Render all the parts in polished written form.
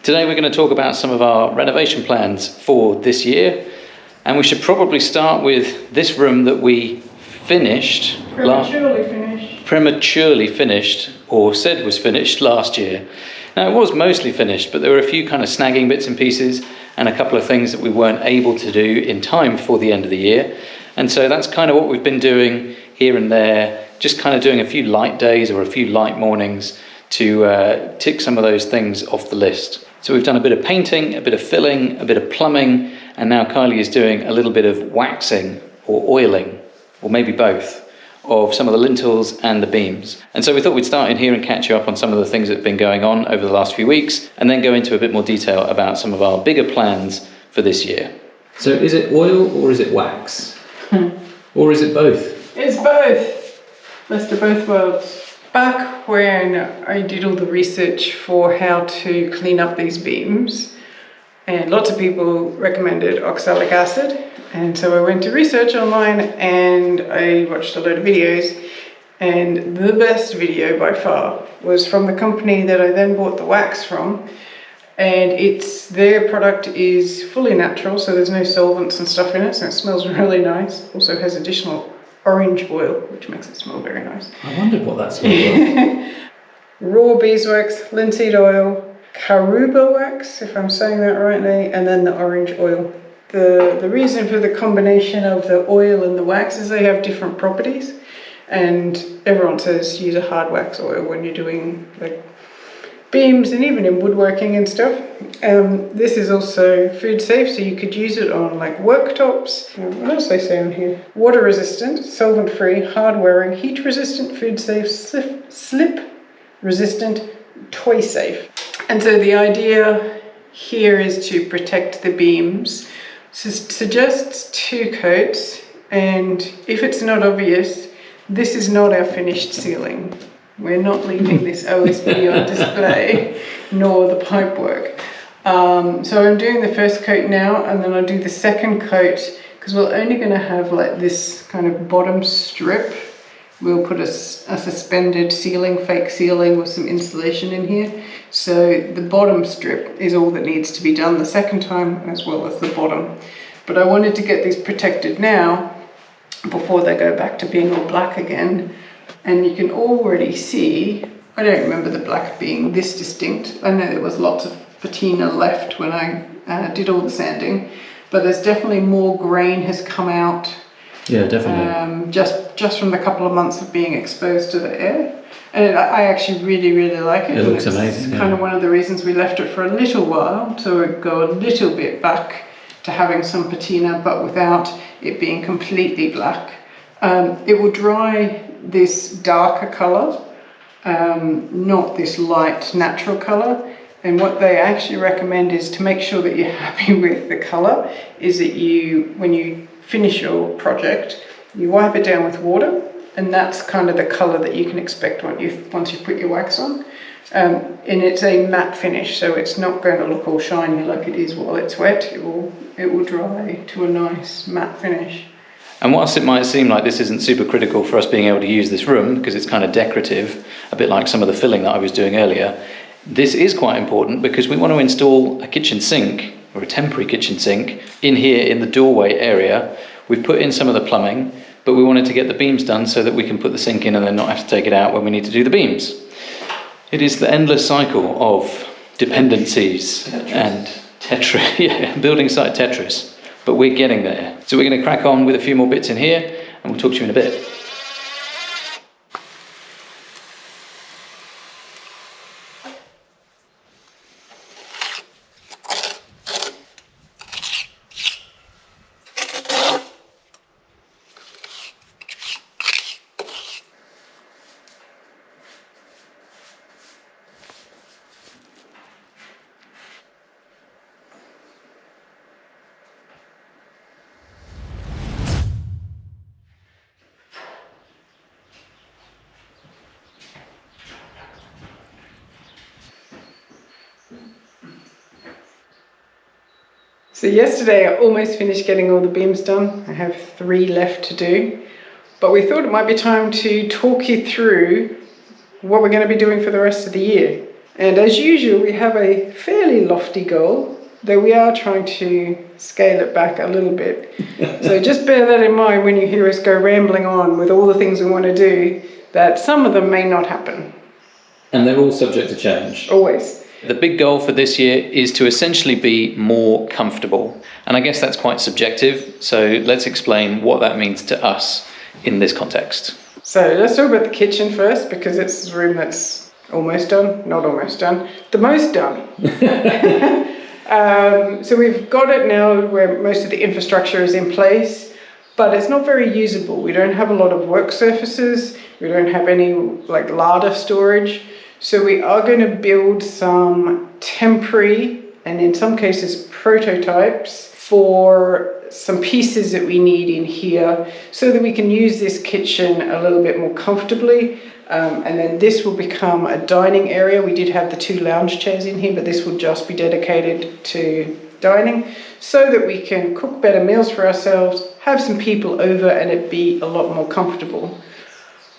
Today we're going to talk about some of our renovation plans for this year, and we should probably start with this room that we finished. Prematurely finished, or said was finished last year. Now it was mostly finished, but there were a few kind of snagging bits and pieces and a couple of things that we weren't able to do in time for the end of the year. And so that's kind of what we've been doing here and there, just kind of doing a few light days or a few light mornings to tick some of those things off the list. So we've done a bit of painting, a bit of filling, a bit of plumbing, and now Kylie is doing a little bit of waxing or oiling, or maybe both, of some of the lintels and the beams. And so we thought we'd start in here and catch you up on some of the things that have been going on over the last few weeks, and then go into a bit more detail about some of our bigger plans for this year. So is it oil or is it wax? Or is it both? It's both. Best of both worlds. Back when I did all the research for how to clean up these beams, and lots of people recommended oxalic acid, and so I went to research online and I watched a load of videos, and the best video by far was from the company that I then bought the wax from, and their product is fully natural, so there's no solvents and stuff in it, so it smells really nice. Also has additional orange oil, which makes it smell very nice. I wondered what that smelled like. Raw beeswax, linseed oil, caruba wax, if I'm saying that rightly, and then the orange oil. The reason for the combination of the oil and the wax is they have different properties, and everyone says use a hard wax oil when you're doing like beams and even in woodworking and stuff. This is also food safe, so you could use it on like worktops. What else they say on here? Water resistant, solvent free, hard wearing, heat resistant, food safe, slip resistant, toy safe. And so the idea here is to protect the beams. So suggests 2 coats, and if it's not obvious, this is not our finished ceiling. We're not leaving this OSB on display, nor the pipework. So I'm doing the first coat now, and then I'll do the second coat, because we're only going to have like this kind of bottom strip. We'll put a suspended ceiling, fake ceiling with some insulation in here. So the bottom strip is all that needs to be done the second time, as well as the bottom. But I wanted to get these protected now, before they go back to being all black again. And you can already see, I don't remember the black being this distinct. I know there was lots of patina left when I did all the sanding, but there's definitely more grain has come out. Yeah, definitely. Just from the couple of months of being exposed to the air. And I actually really like it. It looks amazing. It's kind of one of the reasons we left it for a little while, so it go a little bit back to having some patina, but without it being completely black. It will dry this darker colour, not this light natural colour. And what they actually recommend is to make sure that you're happy with the colour, is that when you finish your project, you wipe it down with water, and that's kind of the colour that you can expect once you've put your wax on. And it's a matte finish, so it's not going to look all shiny like it is while it's wet. It will dry to a nice matte finish. And whilst it might seem like this isn't super critical for us being able to use this room, because it's kind of decorative, a bit like some of the filling that I was doing earlier, this is quite important because we want to install a kitchen sink, or a temporary kitchen sink, in here in the doorway area. We've put in some of the plumbing, but we wanted to get the beams done so that we can put the sink in and then not have to take it out when we need to do the beams. It is the endless cycle of dependencies and building site Tetris. But we're getting there. So we're going to crack on with a few more bits in here, and we'll talk to you in a bit. So yesterday I almost finished getting all the beams done. I have 3 left to do, but we thought it might be time to talk you through what we're going to be doing for the rest of the year. And as usual, we have a fairly lofty goal, though we are trying to scale it back a little bit. So just bear that in mind when you hear us go rambling on with all the things we want to do, that some of them may not happen. And they're all subject to change. Always. The big goal for this year is to essentially be more comfortable. And I guess that's quite subjective. So let's explain what that means to us in this context. So let's talk about the kitchen first, because it's the room that's almost done, not almost done, the most done. So we've got it now where most of the infrastructure is in place, but it's not very usable. We don't have a lot of work surfaces. We don't have any like larder storage. So we are going to build some temporary, and in some cases prototypes, for some pieces that we need in here so that we can use this kitchen a little bit more comfortably. And then this will become a dining area. We did have the 2 lounge chairs in here, but this will just be dedicated to dining so that we can cook better meals for ourselves, have some people over, and it be a lot more comfortable.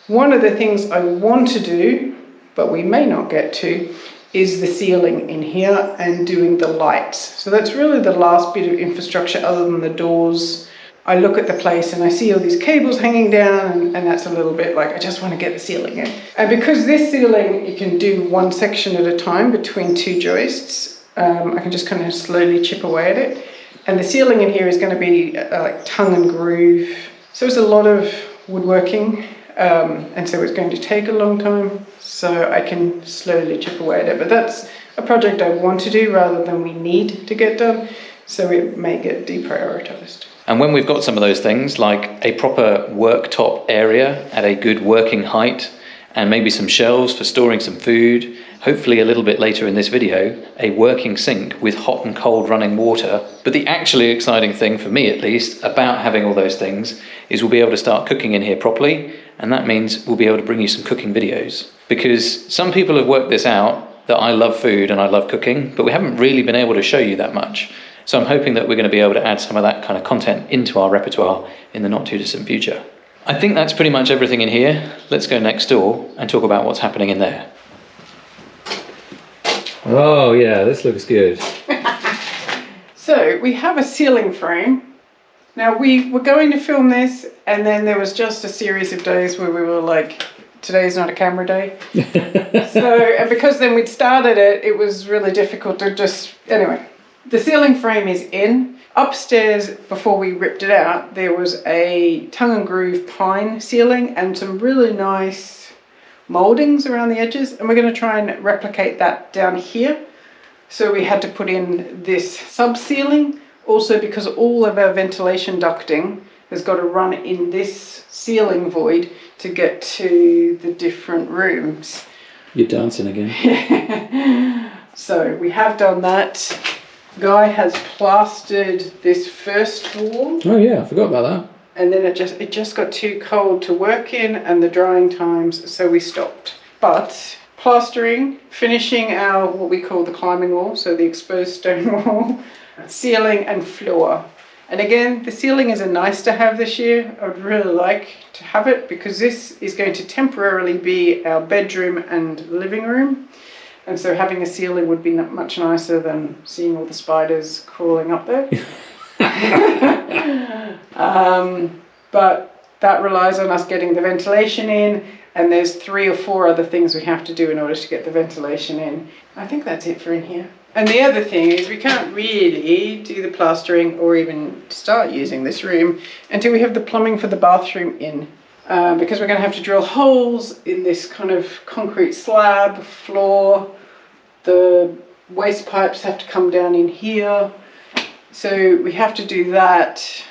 One of the things I want to do, but we may not get to, is the ceiling in here and doing the lights. So that's really the last bit of infrastructure other than the doors. I look at the place and I see all these cables hanging down, and that's a little bit like, I just want to get the ceiling in. And because this ceiling, you can do one section at a time between 2 joists, I can just kind of slowly chip away at it. And the ceiling in here is going to be like tongue and groove. So it's a lot of woodworking, and so it's going to take a long time. So I can slowly chip away at it. But that's a project I want to do rather than we need to get done. So it may get deprioritized. And when we've got some of those things, like a proper worktop area at a good working height, and maybe some shelves for storing some food, hopefully a little bit later in this video, a working sink with hot and cold running water. But the actually exciting thing, for me at least, about having all those things is we'll be able to start cooking in here properly, and that means we'll be able to bring you some cooking videos. Because some people have worked this out, that I love food and I love cooking, but we haven't really been able to show you that much. So I'm hoping that we're going to be able to add some of that kind of content into our repertoire in the not too distant future. I think that's pretty much everything in here. Let's go next door and talk about what's happening in there. Oh yeah, this looks good. So we have a ceiling frame. Now we were going to film this, and then there was just a series of days where we were like, today's not a camera day. And because then we'd started it, it was really difficult to just, anyway. The ceiling frame is in. Upstairs, before we ripped it out, there was a tongue and groove pine ceiling and some really nice moldings around the edges, and we're going to try and replicate that down here. So we had to put in this sub ceiling, also because all of our ventilation ducting has got to run in this ceiling void to get to the different rooms. You're dancing again. So we have done that. Guy has plastered this first wall. Oh yeah, I forgot about that. And then it just got too cold to work in, and the drying times, so we stopped. But plastering, finishing our what we call the climbing wall, so the exposed stone wall, ceiling and floor. And again, the ceiling is a nice to have this year. I would really like to have it because this is going to temporarily be our bedroom and living room. And so having a ceiling would be much nicer than seeing all the spiders crawling up there. But that relies on us getting the ventilation in, and there's 3 or 4 other things we have to do in order to get the ventilation in. I think that's it for in here. And the other thing is we can't really do the plastering or even start using this room until we have the plumbing for the bathroom in. Because we're going to have to drill holes in this kind of concrete slab floor. The waste pipes have to come down in here. So we have to do that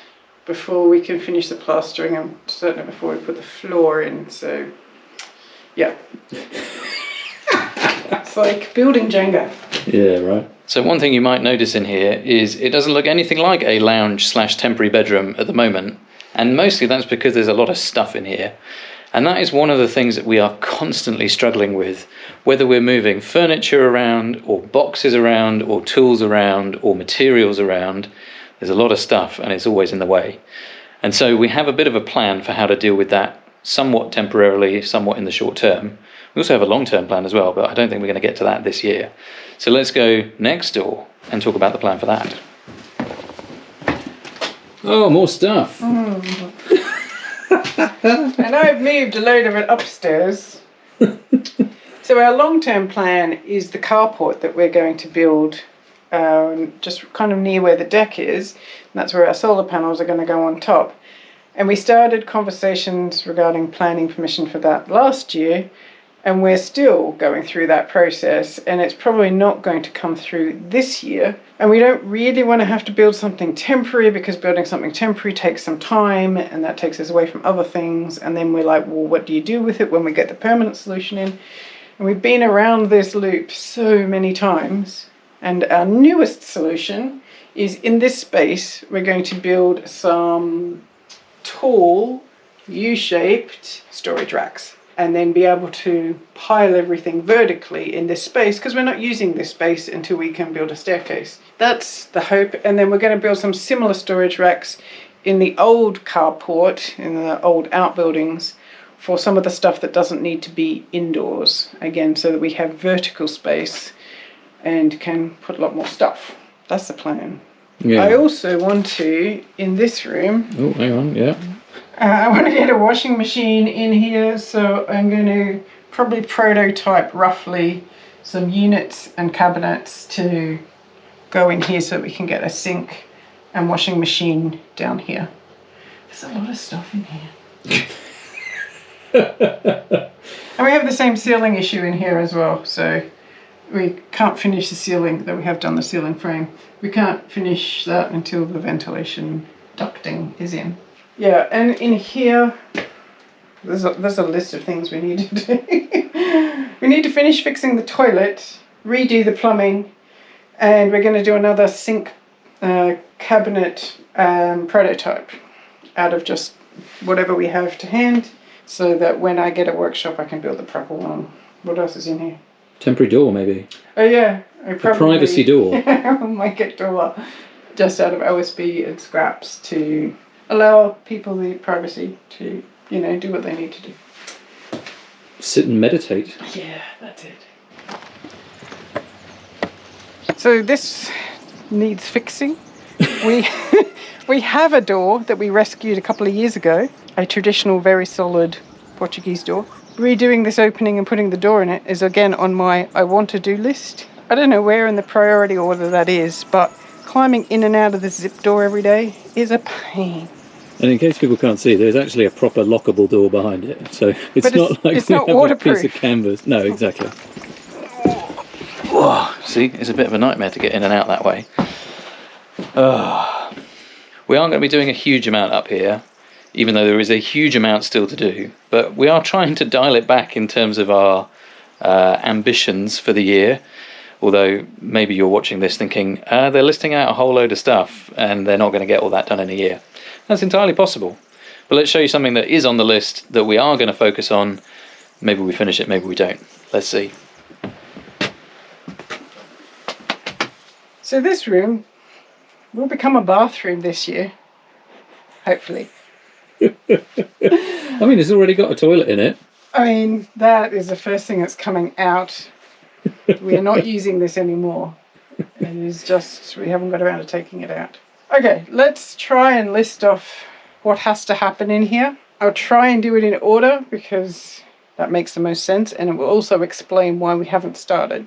before we can finish the plastering, and certainly before we put the floor in. So yeah. It's like building Jenga. Yeah, right. So one thing you might notice in here is it doesn't look anything like a lounge / temporary bedroom at the moment. And mostly that's because there's a lot of stuff in here. And that is one of the things that we are constantly struggling with, whether we're moving furniture around or boxes around or tools around or materials around. There's a lot of stuff and it's always in the way. And so we have a bit of a plan for how to deal with that somewhat temporarily, somewhat in the short term. We also have a long-term plan as well, but I don't think we're going to get to that this year. So let's go next door and talk about the plan for that. Oh, more stuff. And I've moved a load of it upstairs. So our long-term plan is the carport that we're going to build just kind of near where the deck is. And that's where our solar panels are going to go on top. And we started conversations regarding planning permission for that last year. And we're still going through that process, and it's probably not going to come through this year. And we don't really want to have to build something temporary, because building something temporary takes some time, and that takes us away from other things. And then we're like, well, what do you do with it when we get the permanent solution in? And we've been around this loop so many times. And our newest solution is, in this space, we're going to build some tall, U-shaped storage racks, and then be able to pile everything vertically in this space, because we're not using this space until we can build a staircase. That's the hope. And then we're going to build some similar storage racks in the old carport, in the old outbuildings, for some of the stuff that doesn't need to be indoors, again, so that we have vertical space and can put a lot more stuff. That's the plan. Yeah. I also want to, in this room... Oh, hang on, yeah. I want to get a washing machine in here, so I'm going to probably prototype roughly some units and cabinets to go in here so that we can get a sink and washing machine down here. There's a lot of stuff in here. And we have the same ceiling issue in here as well, so we can't finish the ceiling, though we have done the ceiling frame. We can't finish that until the ventilation ducting is in. Yeah, and in here, there's a list of things we need to do. We need to finish fixing the toilet, redo the plumbing, and we're going to do another sink cabinet prototype out of just whatever we have to hand, so that when I get a workshop I can build the proper one. What else is in here? Temporary door, maybe. Oh yeah, a privacy door. Make a door just out of OSB and scraps to allow people the privacy to, you know, do what they need to do. Sit and meditate. Yeah, that's it. So this needs fixing. We have a door that we rescued a couple of years ago, a traditional, very solid Portuguese door. Redoing this opening and putting the door in it is again on my I want to do list. I don't know where in the priority order that is, but climbing in and out of this zip door every day is a pain. And in case people can't see, there's actually a proper lockable door behind it, so it's not like it's not waterproof. A piece of canvas. No, exactly. Whoa, see, it's a bit of a nightmare to get in and out that way. We aren't going to be doing a huge amount up here, even though there is a huge amount still to do, but we are trying to dial it back in terms of our ambitions for the year. Although maybe you're watching this thinking, they're listing out a whole load of stuff and they're not going to get all that done in a year. That's entirely possible. But let's show you something that is on the list that we are going to focus on. Maybe we finish it, maybe we don't. Let's see. So this room will become a bathroom this year, hopefully. I mean, it's already got a toilet in it. I mean, that is the first thing that's coming out. We are not using this anymore. It is just, we haven't got around to taking it out. Okay, let's try and list off what has to happen in here. I'll try and do it in order because that makes the most sense, and it will also explain why we haven't started.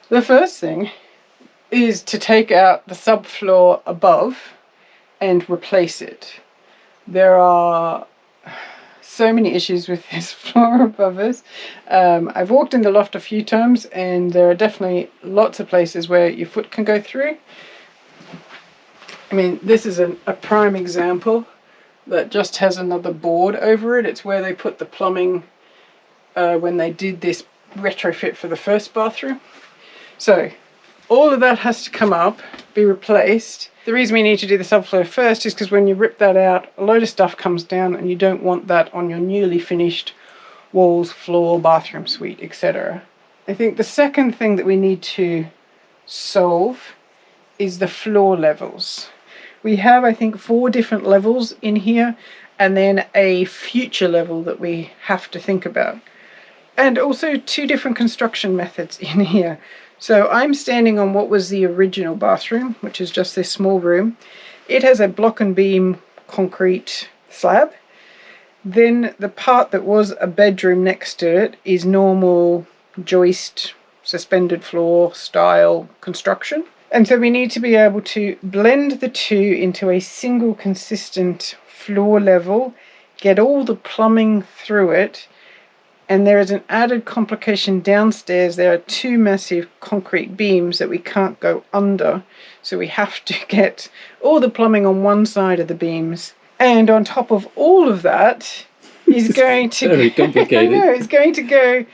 The first thing is to take out the subfloor above and replace it. There are so many issues with this floor above us. I've walked in the loft a few times and there are definitely lots of places where your foot can go through. I mean, this is a prime example that just has another board over it. It's where they put the plumbing when they did this retrofit for the first bathroom. So all of that has to come up, be replaced. The reason we need to do the subfloor first is because when you rip that out, a load of stuff comes down and you don't want that on your newly finished walls, floor, bathroom suite, etc. I think the second thing that we need to solve is the floor levels. We have, I think, 4 different levels in here, and then a future level that we have to think about. And also 2 different construction methods in here. So I'm standing on what was the original bathroom, which is just this small room. It has a block and beam concrete slab. Then the part that was a bedroom next to it is normal joist, suspended floor style construction. And so we need to be able to blend the 2 into a single consistent floor level, get all the plumbing through it. And there is an added complication downstairs. There are 2 massive concrete beams that we can't go under. So we have to get all the plumbing on one side of the beams. And on top of all of that is going to... Very complicated. I know, it's going to go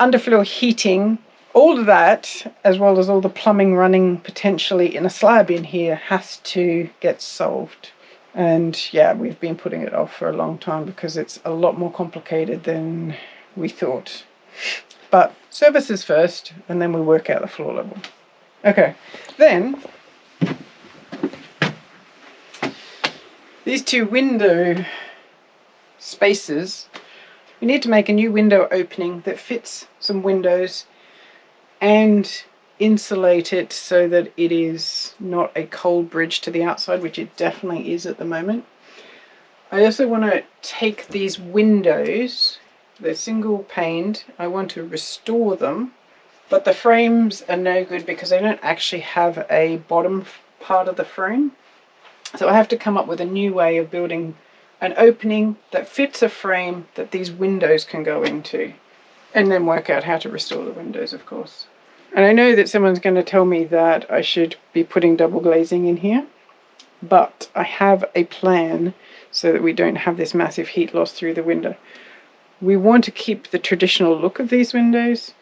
underfloor heating. All of that, as well as all the plumbing running potentially in a slab in here, has to get solved. And yeah, we've been putting it off for a long time because it's a lot more complicated than we thought. But services first, and then we work out the floor level. Okay, then these 2 window spaces, we need to make a new window opening that fits some windows and insulate it so that it is not a cold bridge to the outside, which it definitely is at the moment. I also want to take these windows, they're single paned, I want to restore them, but the frames are no good because they don't actually have a bottom part of the frame. So I have to come up with a new way of building an opening that fits a frame that these windows can go into, and then work out how to restore the windows, of course. And I know that someone's going to tell me that I should be putting double glazing in here, but I have a plan so that we don't have this massive heat loss through the window. We want to keep the traditional look of these windows,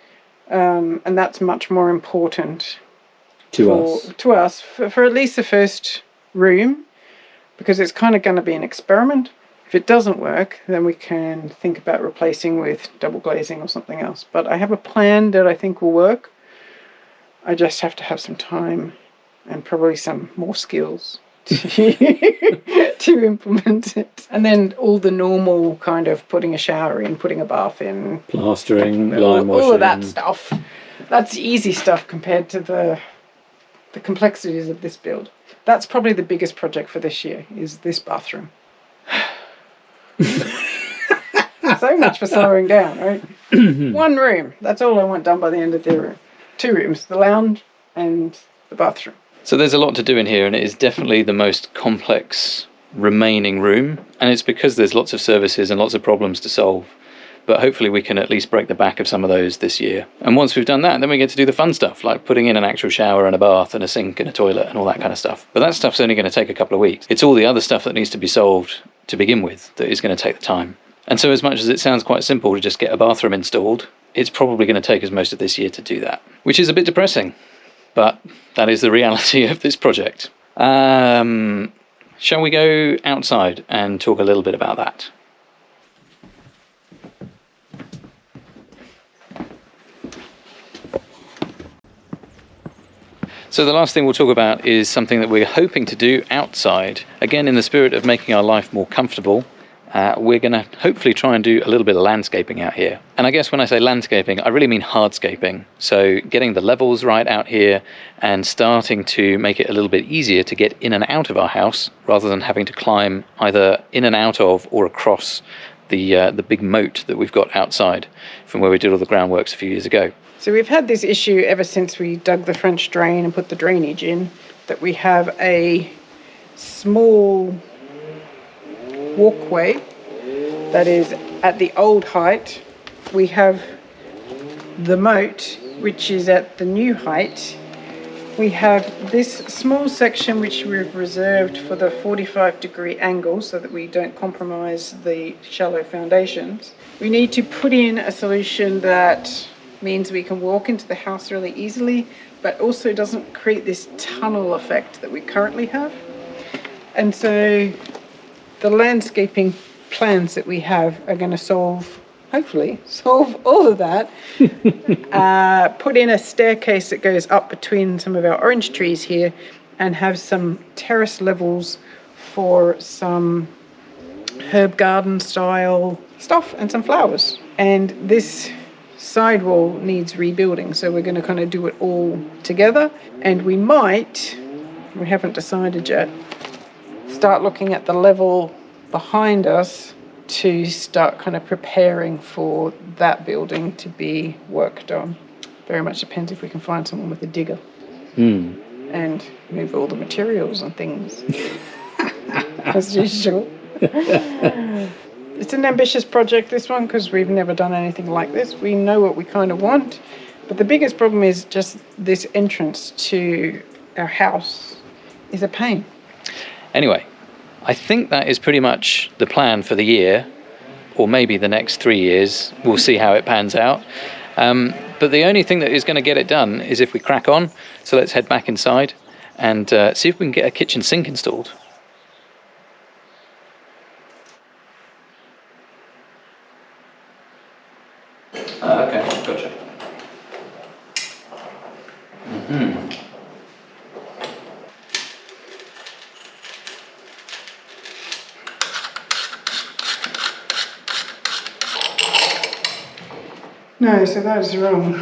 and that's much more important to us for at least the first room, because it's kind of going to be an experiment. If it doesn't work, then we can think about replacing with double glazing or something else. But I have a plan that I think will work. I just have to have some time and probably some more skills to implement it. And then all the normal kind of putting a shower in, putting a bath in, plastering, lime washing, all of that stuff. That's easy stuff compared to the complexities of this build. That's probably the biggest project for this year, is this bathroom. So much for slowing down, right? 1 room, that's all I want done by the end of the room. 2 rooms, the lounge and the bathroom. So there's a lot to do in here, and it is definitely the most complex remaining room, and it's because there's lots of services and lots of problems to solve. But hopefully we can at least break the back of some of those this year. And once we've done that, then we get to do the fun stuff, like putting in an actual shower and a bath and a sink and a toilet and all that kind of stuff. But that stuff's only going to take a couple of weeks. It's all the other stuff that needs to be solved to begin with that is going to take the time. And so as much as it sounds quite simple to just get a bathroom installed, it's probably going to take us most of this year to do that, which is a bit depressing, but that is the reality of this project. Shall we go outside and talk a little bit about that? So the last thing we'll talk about is something that we're hoping to do outside. Again, in the spirit of making our life more comfortable, we're going to hopefully try and do a little bit of landscaping out here. And I guess when I say landscaping, I really mean hardscaping. So getting the levels right out here and starting to make it a little bit easier to get in and out of our house, rather than having to climb either in and out of or across the big moat that we've got outside from where we did all the groundworks a few years ago. So we've had this issue ever since we dug the French drain and put the drainage in, that we have a small walkway that is at the old height. We have the moat, which is at the new height. We have this small section which we've reserved for the 45-degree angle so that we don't compromise the shallow foundations. We need to put in a solution that means we can walk into the house really easily, but also doesn't create this tunnel effect that we currently have. And so the landscaping plans that we have are going to hopefully solve all of that. Put in a staircase that goes up between some of our orange trees here, and have some terrace levels for some herb garden style stuff and some flowers. And this sidewall needs rebuilding, so we're going to kind of do it all together. And we haven't decided yet, start looking at the level behind us to start kind of preparing for that building to be worked on. Very much depends if we can find someone with a digger and move all the materials and things as usual. It's an ambitious project, this one, because we've never done anything like this. We know what we kind of want, but the biggest problem is just this entrance to our house is a pain. Anyway, I think that is pretty much the plan for the year, or maybe the next 3 years. We'll see how it pans out. But the only thing that is going to get it done is if we crack on. So let's head back inside and see if we can get a kitchen sink installed. Okay, gotcha. No, so that is wrong.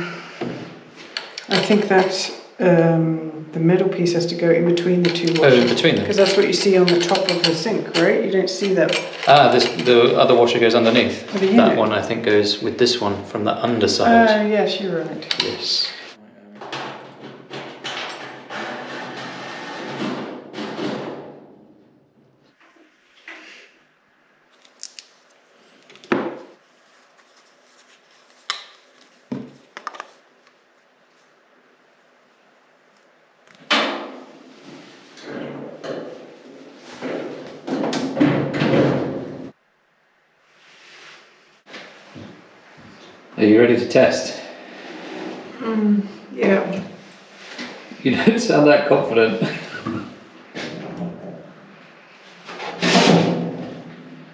I think that the middle piece has to go in between the two washers. Oh, in between them? Because that's what you see on the top of the sink, right? You don't see that. The other washer goes underneath. Oh, yeah. That one, I think, goes with this one from the underside. Yes, you're right. Yes. Are you ready to test? Yeah. You don't sound that confident.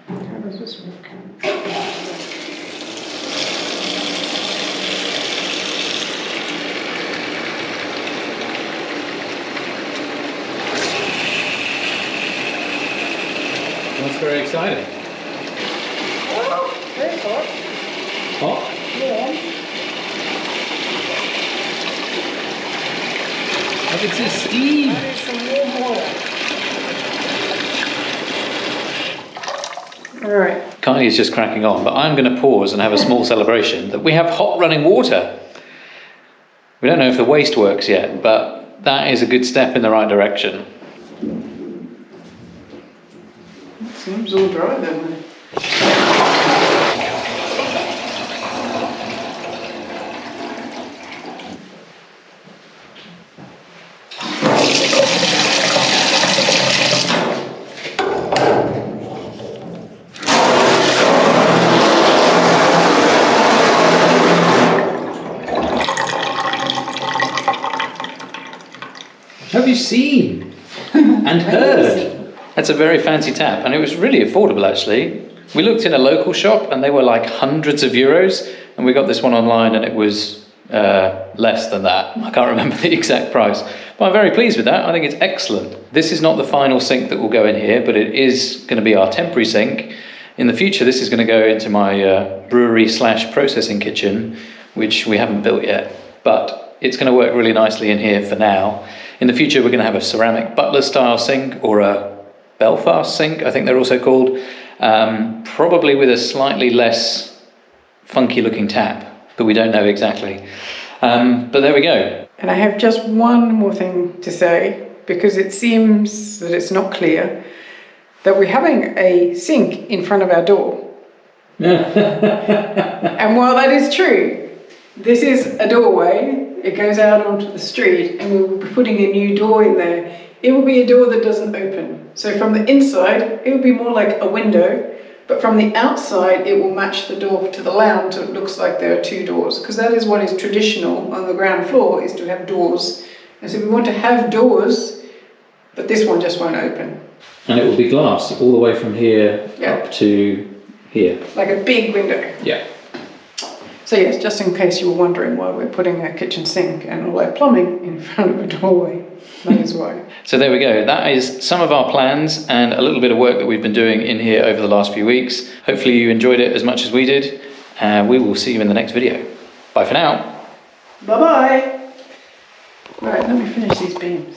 How does this work? That's very exciting. Oh, very hot. Hot? Yeah. I can see steam. That is some warm water. All right. Kylie's just cracking on, but I'm going to pause and have a small celebration that we have hot running water. We don't know if the waste works yet, but that is a good step in the right direction. It seems all dry then. Have you seen and heard? That's a very fancy tap, and it was really affordable actually. We looked in a local shop and they were like hundreds of euros, and we got this one online and it was less than that. I can't remember the exact price, but I'm very pleased with that. I think it's excellent. This is not the final sink that will go in here, but it is going to be our temporary sink. In the future, this is going to go into my brewery / processing kitchen, which we haven't built yet, but it's going to work really nicely in here for now. In the future, we're going to have a ceramic butler style sink, or a Belfast sink, I think they're also called, probably with a slightly less funky looking tap, but we don't know exactly. But there we go. And I have just one more thing to say, because it seems that it's not clear that we're having a sink in front of our door. And while that is true, this is a doorway. It goes out onto the street, and we will be putting a new door in there. It will be a door that doesn't open. So from the inside, it will be more like a window, but from the outside, it will match the door to the lounge, so it looks like there are two doors, because that is what is traditional on the ground floor, is to have doors. And so we want to have doors, but this one just won't open. And it will be glass all the way from here up to here. Like a big window. Yeah. So yes, just in case you were wondering why we're putting a kitchen sink and all our plumbing in front of a doorway, that is why. So there we go. That is some of our plans and a little bit of work that we've been doing in here over the last few weeks. Hopefully you enjoyed it as much as we did. We will see you in the next video. Bye for now. Bye-bye. Right, let me finish these beams.